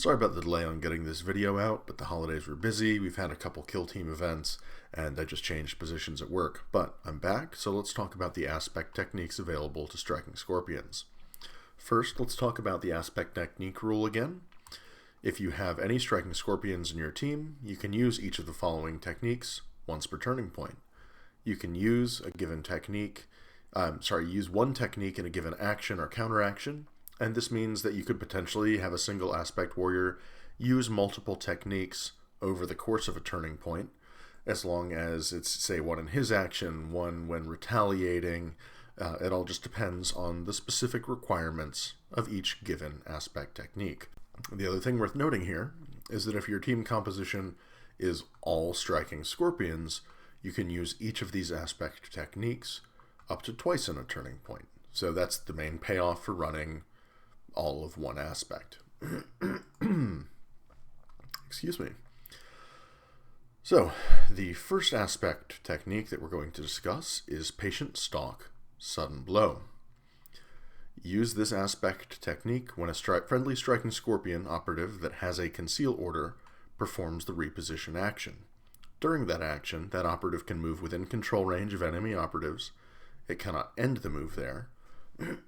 Sorry about the delay on getting this video out, but the holidays were busy. We've had a couple Kill Team events, and I just changed positions at work. But I'm back, so let's talk about the aspect techniques available to striking scorpions. First, let's talk about the aspect technique rule again. If you have any striking scorpions in your team, you can use each of the following techniques once per turning point. You can use a given technique, use one technique in a given action or counteraction, and this means that you could potentially have a single aspect warrior use multiple techniques over the course of a turning point, as long as it's, say, one in his action, one when retaliating. It all just depends on the specific requirements of each given aspect technique. The other thing worth noting here is that if your team composition is all striking scorpions, you can use each of these aspect techniques up to twice in a turning point. So that's the main payoff for running all of one aspect. Excuse me. So, the first aspect technique that we're going to discuss is Patient Stalk, Sudden Blow. Use this aspect technique when a friendly striking scorpion operative that has a conceal order performs the reposition action. During that action, that operative can move within control range of enemy operatives. It cannot end the move there.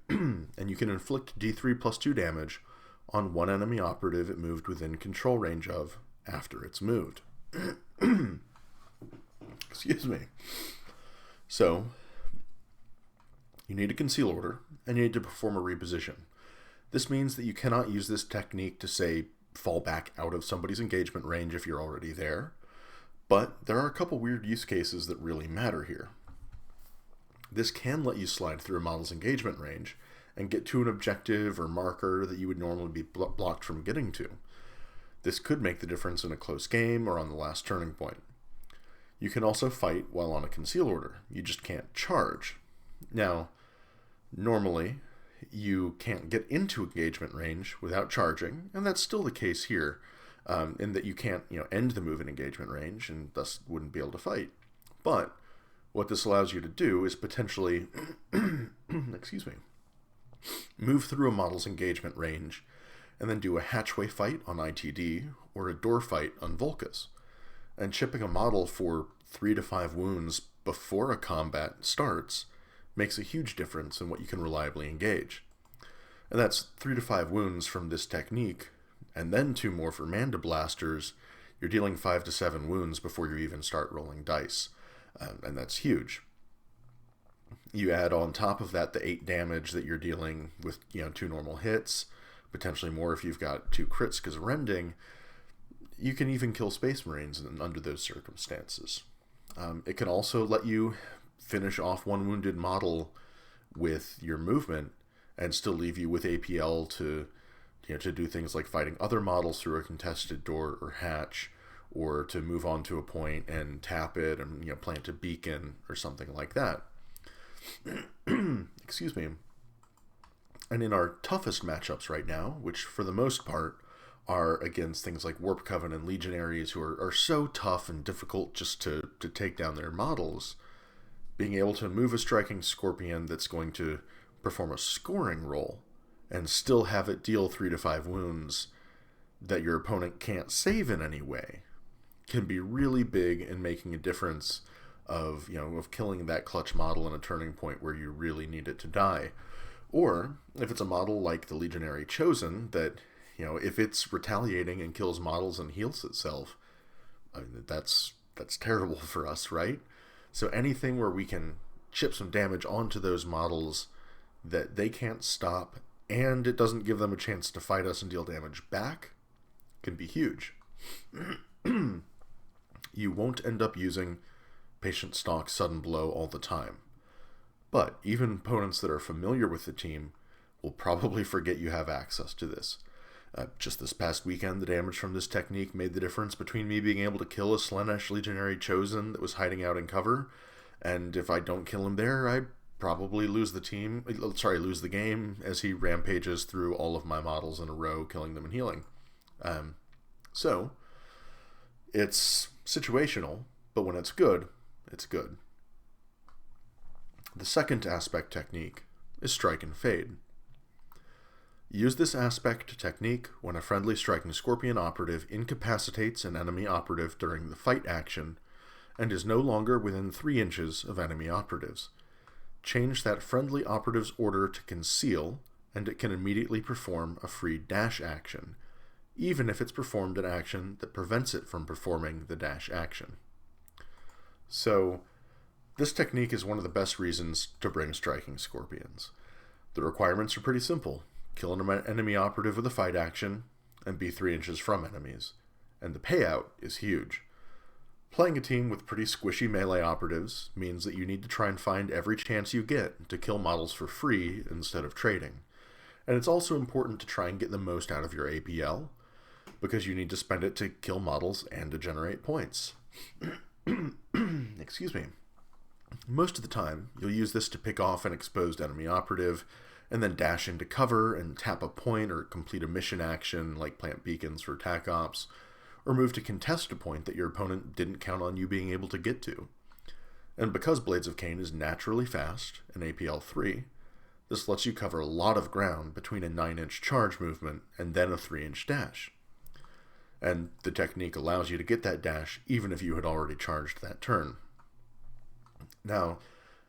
And you can inflict D3 plus 2 damage on one enemy operative it moved within control range of after it's moved. Excuse me. So, you need a conceal order, and you need to perform a reposition. This means that you cannot use this technique to, say, fall back out of somebody's engagement range if you're already there, but there are a couple weird use cases that really matter here. This can let you slide through a model's engagement range and get to an objective or marker that you would normally be blocked from getting to. This could make the difference in a close game or on the last turning point. You can also fight while on a conceal order. You just can't charge. Now, normally, you can't get into engagement range without charging, and that's still the case here, in that you can't end the move in engagement range and thus wouldn't be able to fight. But what this allows you to do is potentially move through a model's engagement range and then do a hatchway fight on ITD or a door fight on Vulcus. And chipping a model for 3 to 5 wounds before a combat starts makes a huge difference in what you can reliably engage. And that's 3 to 5 wounds from this technique, and then 2 more for Manda Blasters. You're dealing 5 to 7 wounds before you even start rolling dice. And that's huge. You add on top of that the 8 damage that you're dealing with 2 normal hits, potentially more if you've got 2 crits because of rending. You can even kill Space Marines under those circumstances. It can also let you finish off one wounded model with your movement and still leave you with APL to do things like fighting other models through a contested door or hatch, or to move on to a point and tap it and plant a beacon or something like that. Excuse me. And in our toughest matchups right now, which for the most part are against things like Warp Coven and Legionaries, who are so tough and difficult just to take down their models, being able to move a striking scorpion that's going to perform a scoring roll and still have it deal 3 to 5 wounds that your opponent can't save in any way can be really big in making a difference of killing that clutch model in a turning point where you really need it to die. Or if it's a model like the Legionary Chosen that, if it's retaliating and kills models and heals itself, I mean, that's terrible for us, right? So anything where we can chip some damage onto those models that they can't stop and it doesn't give them a chance to fight us and deal damage back can be huge. You won't end up using Patient Stalk Sudden Blow all the time, but even opponents that are familiar with the team will probably forget you have access to this. Just this past weekend, the damage from this technique made the difference between me being able to kill a Slaanesh Legionary Chosen that was hiding out in cover, and if I don't kill him there, I probably lose the game as he rampages through all of my models in a row, killing them and healing. So, it's situational, but when it's good, it's good. The second aspect technique is Strike and Fade. Use this aspect technique when a friendly striking scorpion operative incapacitates an enemy operative during the fight action and is no longer within 3 inches of enemy operatives. Change that friendly operative's order to conceal, and it can immediately perform a free dash action, even if it's performed an action that prevents it from performing the dash action. So, this technique is one of the best reasons to bring striking scorpions. The requirements are pretty simple. Kill an enemy operative with a fight action, and be 3 inches from enemies. And the payout is huge. Playing a team with pretty squishy melee operatives means that you need to try and find every chance you get to kill models for free instead of trading. And it's also important to try and get the most out of your APL, because you need to spend it to kill models and to generate points. Excuse me. Most of the time, you'll use this to pick off an exposed enemy operative, and then dash into cover and tap a point or complete a mission action like plant beacons for attack ops, or move to contest a point that your opponent didn't count on you being able to get to. And because Blades of Khaine is naturally fast in APL 3, this lets you cover a lot of ground between a 9-inch charge movement and then a 3-inch dash. And the technique allows you to get that dash even if you had already charged that turn. Now,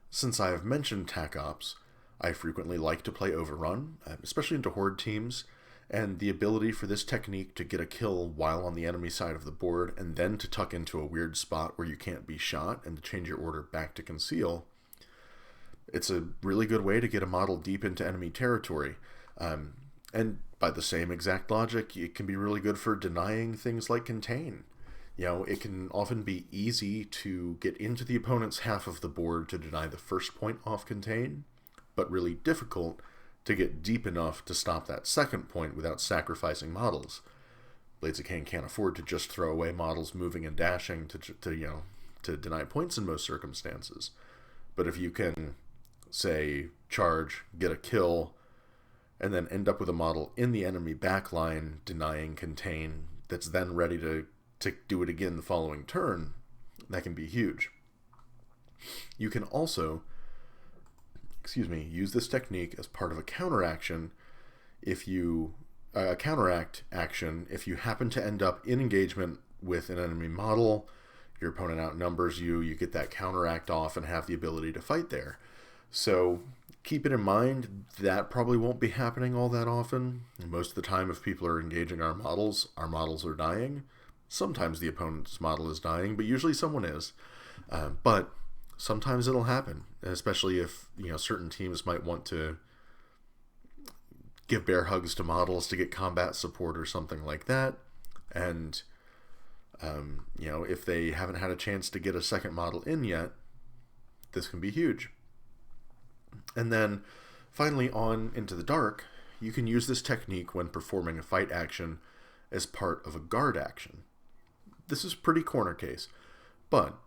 since I have mentioned tac ops, I frequently like to play Overrun, especially into horde teams, and the ability for this technique to get a kill while on the enemy side of the board and then to tuck into a weird spot where you can't be shot and to change your order back to conceal, it's a really good way to get a model deep into enemy territory. And by the same exact logic, it can be really good for denying things like contain. You know, it can often be easy to get into the opponent's half of the board to deny the first point off contain, but really difficult to get deep enough to stop that second point without sacrificing models. Blades of Khaine can't afford to just throw away models moving and dashing to deny points in most circumstances. But if you can, say, charge, get a kill, and then end up with a model in the enemy backline denying contain that's then ready to do it again the following turn, that can be huge. You can also use this technique as part of a counteract action if you happen to end up in engagement with an enemy model, your opponent outnumbers you, you get that counteract off and have the ability to fight there. So keep it in mind, that probably won't be happening all that often. Most of the time, if people are engaging our models are dying. Sometimes the opponent's model is dying, but usually someone is. But sometimes it'll happen, especially if certain teams might want to give bear hugs to models to get combat support or something like that. And if they haven't had a chance to get a second model in yet, this can be huge. And then finally, on into the dark, you can use this technique when performing a fight action as part of a guard action. This is pretty corner case, but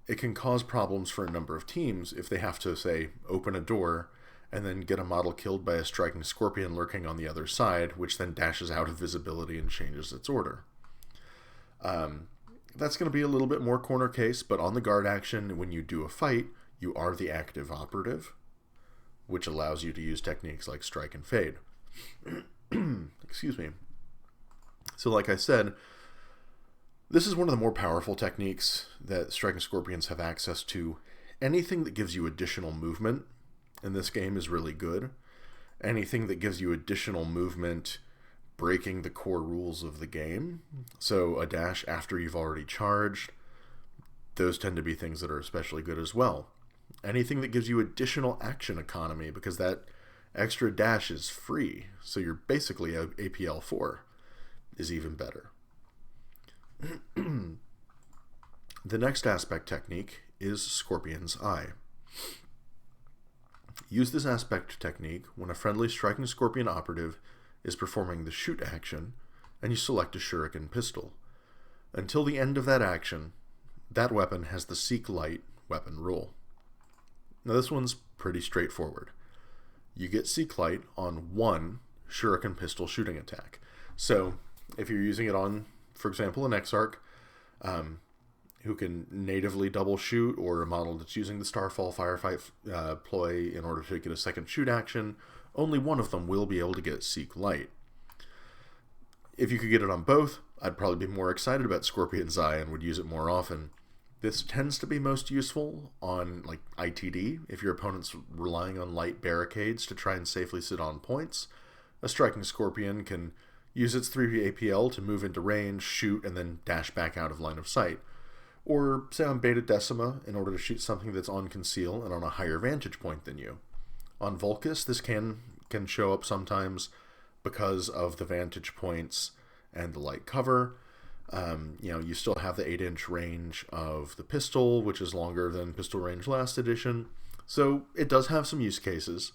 it can cause problems for a number of teams if they have to, say, open a door and then get a model killed by a striking scorpion lurking on the other side, which then dashes out of visibility and changes its order. That's going to be a little bit more corner case, but on the guard action, when you do a fight, you are the active operative, which allows you to use techniques like strike and fade. Excuse me. So like I said, this is one of the more powerful techniques that striking scorpions have access to. Anything that gives you additional movement in this game is really good. Anything that gives you additional movement breaking the core rules of the game, so a dash after you've already charged, those tend to be things that are especially good as well. Anything that gives you additional action economy, because that extra dash is free, so you're basically APL 4, is even better. The next aspect technique is Scorpion's Eye. Use this aspect technique when a friendly striking scorpion operative is performing the shoot action and you select a shuriken pistol. Until the end of that action, that weapon has the Seek Light weapon rule. Now this one's pretty straightforward. You get Seek Light on one shuriken pistol shooting attack. So if you're using it on, for example, an Exarch, who can natively double shoot, or a model that's using the Starfall Firefight ploy in order to get a second shoot action, only one of them will be able to get Seek Light. If you could get it on both, I'd probably be more excited about Scorpion's Eye and would use it more often. This tends to be most useful on like ITD, if your opponent's relying on light barricades to try and safely sit on points. A striking Scorpion can use its 3 APL to move into range, shoot, and then dash back out of line of sight. Or say on Beta Decima in order to shoot something that's on conceal and on a higher vantage point than you. On Vulcus, this can show up sometimes because of the vantage points and the light cover. You still have the 8-inch range of the pistol, which is longer than pistol range last edition. So it does have some use cases.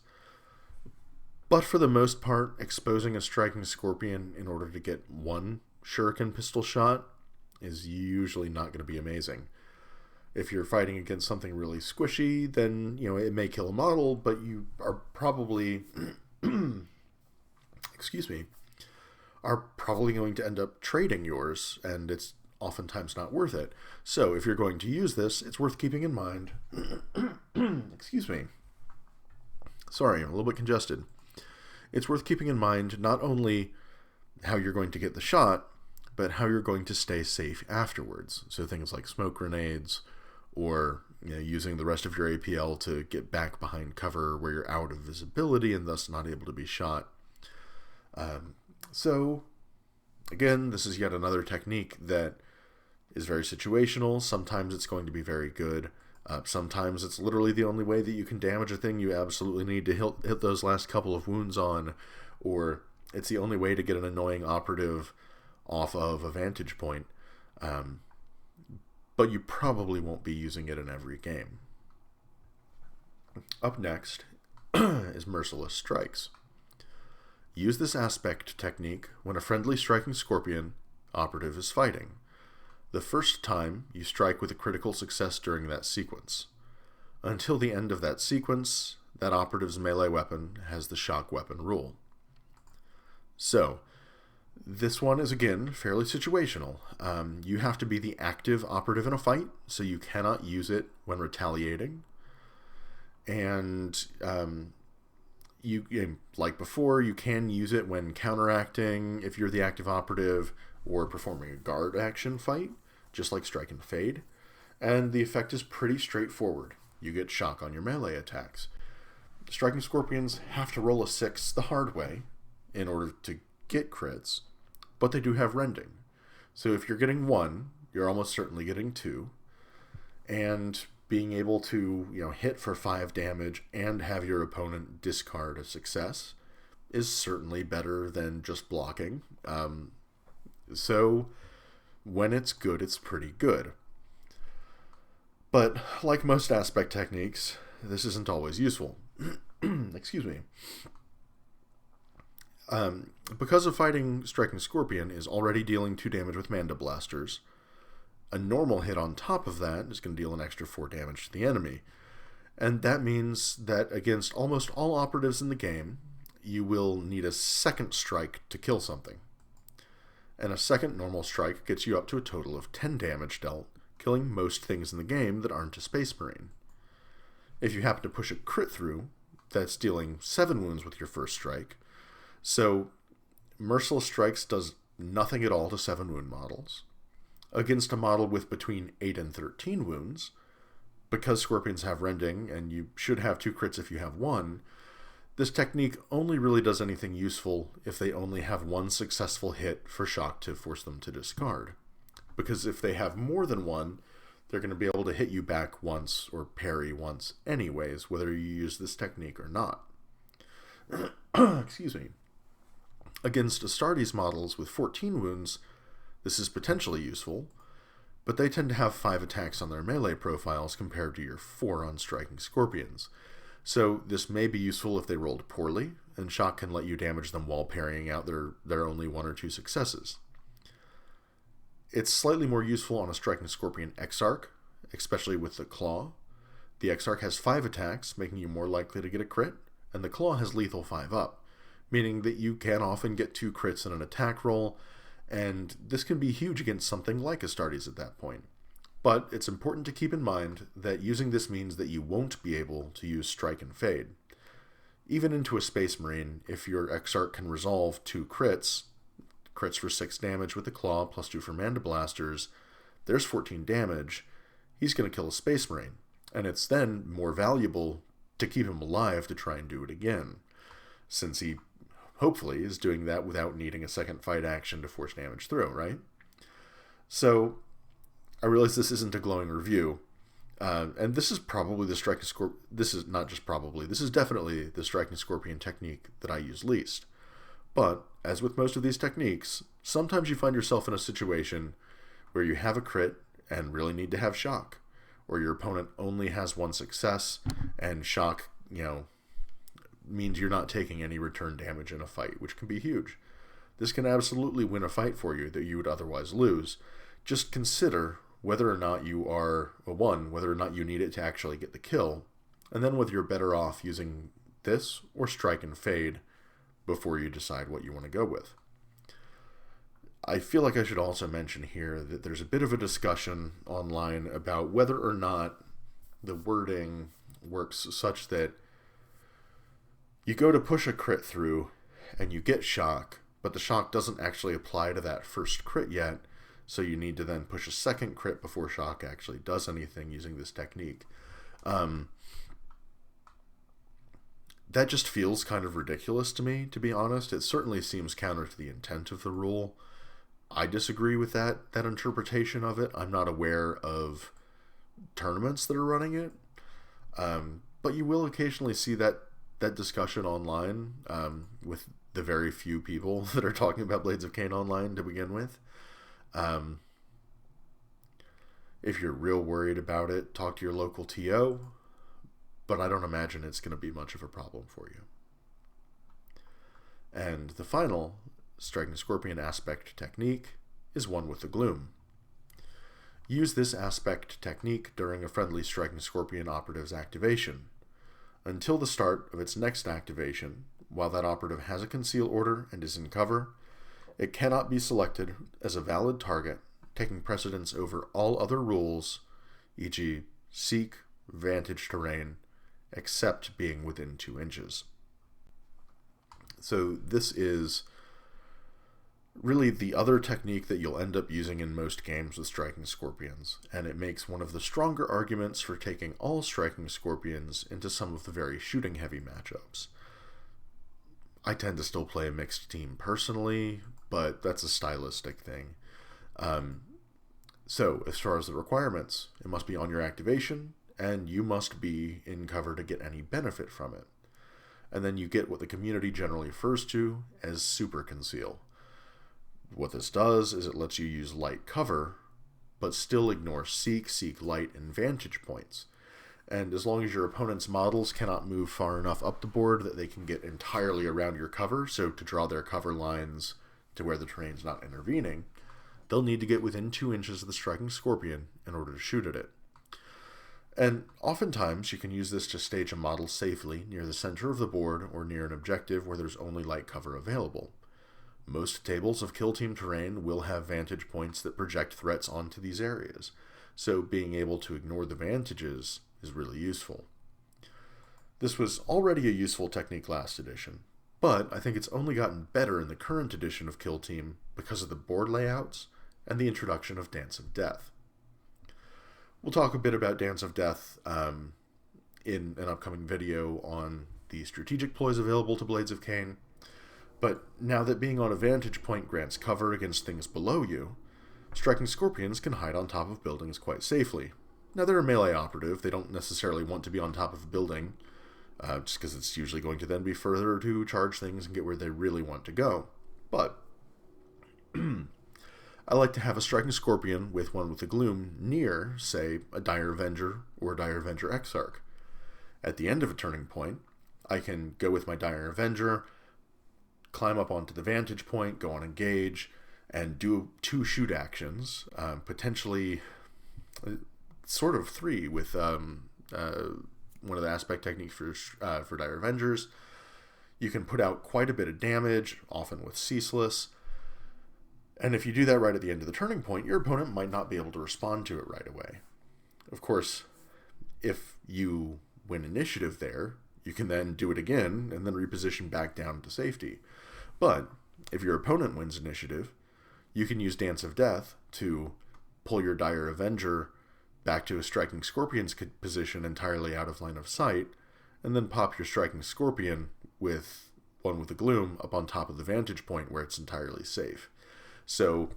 But for the most part, exposing a striking Scorpion in order to get one shuriken pistol shot is usually not going to be amazing. If you're fighting against something really squishy, then it may kill a model, but you are probably are probably going to end up trading yours, and it's oftentimes not worth it. So if you're going to use this, it's worth keeping in mind excuse me. Sorry, I'm a little bit congested. It's worth keeping in mind not only how you're going to get the shot, but how you're going to stay safe afterwards. So things like smoke grenades, or using the rest of your APL to get back behind cover where you're out of visibility and thus not able to be shot. So again, this is yet another technique that is very situational. Sometimes it's going to be very good. Sometimes it's literally the only way that you can damage a thing you absolutely need to hit those last couple of wounds on, or it's the only way to get an annoying operative off of a vantage point. But you probably won't be using it in every game. Up next is Merciless Strikes. Use this aspect technique when a friendly striking Scorpion operative is fighting. The first time, you strike with a critical success during that sequence. Until the end of that sequence, that operative's melee weapon has the shock weapon rule. So, this one is again fairly situational. You have to be the active operative in a fight, so you cannot use it when retaliating. And like before, you can use it when counteracting if you're the active operative, or performing a guard action fight, just like Strike and Fade. And the effect is pretty straightforward. You get shock on your melee attacks. Striking Scorpions have to roll a 6 the hard way in order to get crits, but they do have rending. So if you're getting 1, you're almost certainly getting 2. And being able to hit for 5 damage and have your opponent discard a success is certainly better than just blocking. So when it's good, it's pretty good. But like most aspect techniques, this isn't always useful. Excuse me. Because of fighting Striking Scorpion is already dealing 2 damage with Manda Blasters, a normal hit on top of that is going to deal an extra 4 damage to the enemy. And that means that against almost all operatives in the game, you will need a second strike to kill something. And a second normal strike gets you up to a total of 10 damage dealt, killing most things in the game that aren't a Space Marine. If you happen to push a crit through, that's dealing 7 wounds with your first strike. So Merciless Strikes does nothing at all to 7 wound models. Against a model with between 8 and 13 wounds, because Scorpions have rending, and you should have 2 crits if you have 1, this technique only really does anything useful if they only have 1 successful hit for shock to force them to discard. Because if they have more than 1, they're going to be able to hit you back once or parry once anyways, whether you use this technique or not. Excuse me. Against Astartes models with 14 wounds, this is potentially useful, but they tend to have 5 attacks on their melee profiles compared to your 4 on Striking Scorpions. So this may be useful if they rolled poorly, and shock can let you damage them while parrying out their only 1 or 2 successes. It's slightly more useful on a Striking Scorpion Exarch, especially with the Claw. The Exarch has 5 attacks, making you more likely to get a crit, and the Claw has lethal 5-up, meaning that you can often get 2 crits in an attack roll, and this can be huge against something like Astartes at that point. But it's important to keep in mind that using this means that you won't be able to use Strike and Fade. Even into a Space Marine, if your Exarch can resolve 2 crits for 6 damage with the Claw, plus 2 for Manda Blasters, there's 14 damage, he's going to kill a Space Marine. And it's then more valuable to keep him alive to try and do it again, since he hopefully is doing that without needing a second fight action to force damage through, right? So, I realize this isn't a glowing review, and this is probably the Striking Scorpion. This is not just probably, this is definitely the Striking Scorpion technique that I use least. But, as with most of these techniques, sometimes you find yourself in a situation where you have a crit and really need to have shock, or your opponent only has 1 success, and shock, means you're not taking any return damage in a fight, which can be huge. This can absolutely win a fight for you that you would otherwise lose. Just consider whether or not you are, whether or not you need it to actually get the kill, and then whether you're better off using this or Strike and Fade before you decide what you want to go with. I feel like I should also mention here that there's a bit of a discussion online about whether or not the wording works such that you go to push a crit through and you get shock, but the shock doesn't actually apply to that first crit yet, so you need to then push a second crit before shock actually does anything using this technique. That just feels kind of ridiculous to me, to be honest. It certainly seems counter to the intent of the rule. I disagree with that interpretation of it. I'm not aware of tournaments that are running it, but you will occasionally see that discussion online with the very few people that are talking about Blades of Khaine online to begin with. If you're real worried about it, talk to your local TO, but I don't imagine it's going to be much of a problem for you. And the final Striking Scorpion aspect technique is one with the gloom. Use this aspect technique during a friendly Striking Scorpion operative's activation. Until the start of its next activation, while that operative has a conceal order and is in cover, it cannot be selected as a valid target, taking precedence over all other rules, e.g. Seek, Vantage Terrain, except being within 2 inches. So this is really the other technique that you'll end up using in most games with Striking Scorpions, and it makes one of the stronger arguments for taking all Striking Scorpions into some of the very shooting-heavy matchups. I tend to still play a mixed team personally, but that's a stylistic thing. So, as far as the requirements, it must be on your activation, and you must be in cover to get any benefit from it. And then you get what the community generally refers to as Super Conceal. What this does is it lets you use light cover, but still ignore Seek, Light, and Vantage points. And as long as your opponent's models cannot move far enough up the board that they can get entirely around your cover, so to draw their cover lines to where the terrain's not intervening, they'll need to get within 2 inches of the Striking Scorpion in order to shoot at it. And oftentimes you can use this to stage a model safely near the center of the board or near an objective where there's only light cover available. Most tables of Kill Team terrain will have vantage points that project threats onto these areas, so being able to ignore the vantages is really useful. This was already a useful technique last edition, but I think it's only gotten better in the current edition of Kill Team because of the board layouts and the introduction of Dance of Death. We'll talk a bit about Dance of Death in an upcoming video on the strategic ploys available to Blades of Khaine, but now that being on a vantage point grants cover against things below you, Striking Scorpions can hide on top of buildings quite safely. Now they're a melee operative, they don't necessarily want to be on top of a building, just because it's usually going to then be further to charge things and get where they really want to go. But I like to have a Striking Scorpion with one with the gloom near, say, a Dire Avenger or a Dire Avenger Exarch. At the end of a turning point, I can go with my Dire Avenger, climb up onto the vantage point, go on engage, and do 2 shoot actions, potentially sort of 3 with one of the aspect techniques for Dire Avengers. You can put out quite a bit of damage, often with Ceaseless, And if you do that right at the end of the turning point, your opponent might not be able to respond to it right away. Of course, if you win initiative there, you can then do it again and then reposition back down to safety. But if your opponent wins initiative, you can use Dance of Death to pull your Dire Avenger back to a Striking Scorpion's position entirely out of line of sight, and then pop your Striking Scorpion with one with the Gloom up on top of the vantage point where it's entirely safe. So,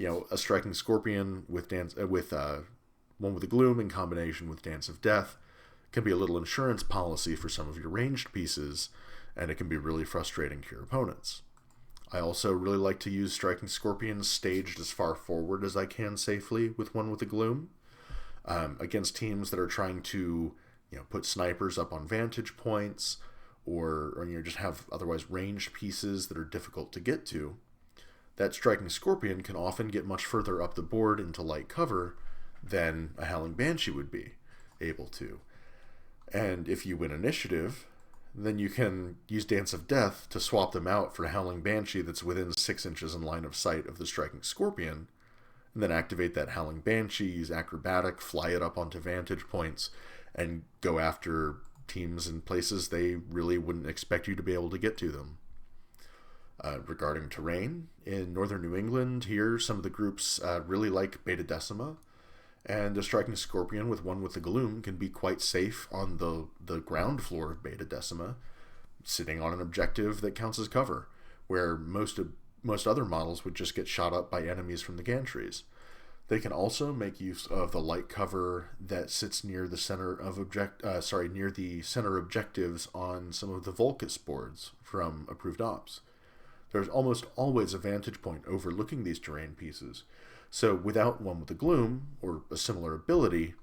a Striking Scorpion with one with the Gloom in combination with Dance of Death can be a little insurance policy for some of your ranged pieces, and it can be really frustrating to your opponents. I also really like to use Striking Scorpions staged as far forward as I can safely with one with the Gloom, against teams that are trying to put snipers up on vantage points, or just have otherwise ranged pieces that are difficult to get to. That Striking Scorpion can often get much further up the board into light cover than a Howling Banshee would be able to. And if you win initiative, then you can use Dance of Death to swap them out for a Howling Banshee that's within 6 inches in line of sight of the Striking Scorpion, and then activate that Howling Banshee, use Acrobatic, fly it up onto vantage points, and go after teams in places they really wouldn't expect you to be able to get to them. Regarding terrain, in northern New England, here some of the groups really like Beta Decima, and a Striking Scorpion with one with the Gloom can be quite safe on the ground floor of Beta Decima, sitting on an objective that counts as cover, where most other models would just get shot up by enemies from the gantries. They can also make use of the light cover that sits near the center of near the center objectives on some of the Vulcus boards from Approved Ops. There's almost always a vantage point overlooking these terrain pieces, so without one with the Gloom, or a similar ability,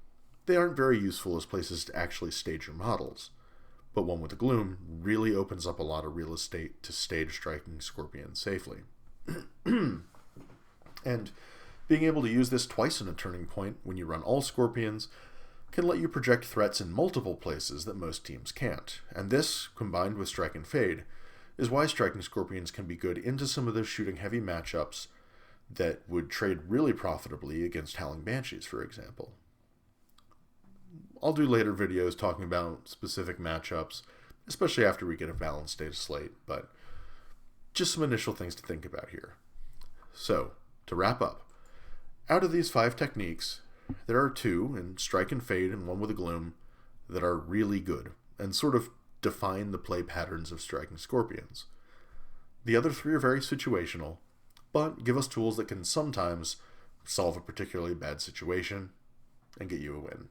they aren't very useful as places to actually stage your models. But one with the Gloom really opens up a lot of real estate to stage Striking Scorpions safely. And being able to use this twice in a turning point when you run all Scorpions can let you project threats in multiple places that most teams can't. And this, combined with Strike and Fade, is why Striking Scorpions can be good into some of those shooting heavy matchups that would trade really profitably against Howling Banshees, for example. I'll do later videos talking about specific matchups, especially after we get a balanced data slate, but just some initial things to think about here. So, to wrap up, out of these 5 techniques, there are 2, in Strike and Fade and one with a Gloom, that are really good, and sort of define the play patterns of Striking Scorpions. The other 3 are very situational, but give us tools that can sometimes solve a particularly bad situation and get you a win.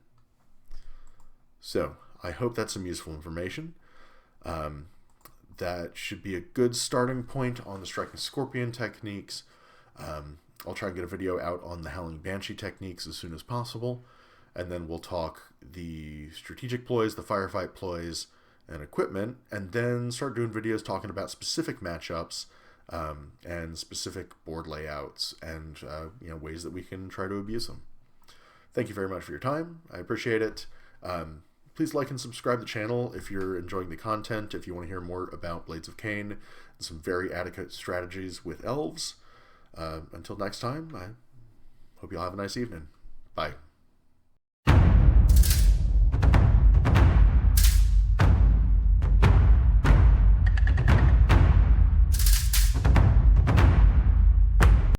So, I hope that's some useful information. That should be a good starting point on the Striking Scorpion techniques. I'll try and get a video out on the Howling Banshee techniques as soon as possible, and then we'll talk the strategic ploys, the firefight ploys, and equipment, and then start doing videos talking about specific matchups and specific board layouts and ways that we can try to abuse them. Thank you very much for your time. I appreciate it. Please like and subscribe to the channel if you're enjoying the content, if you want to hear more about Blades of Khaine and some very adequate strategies with elves. Until next time, I hope you all have a nice evening. Bye.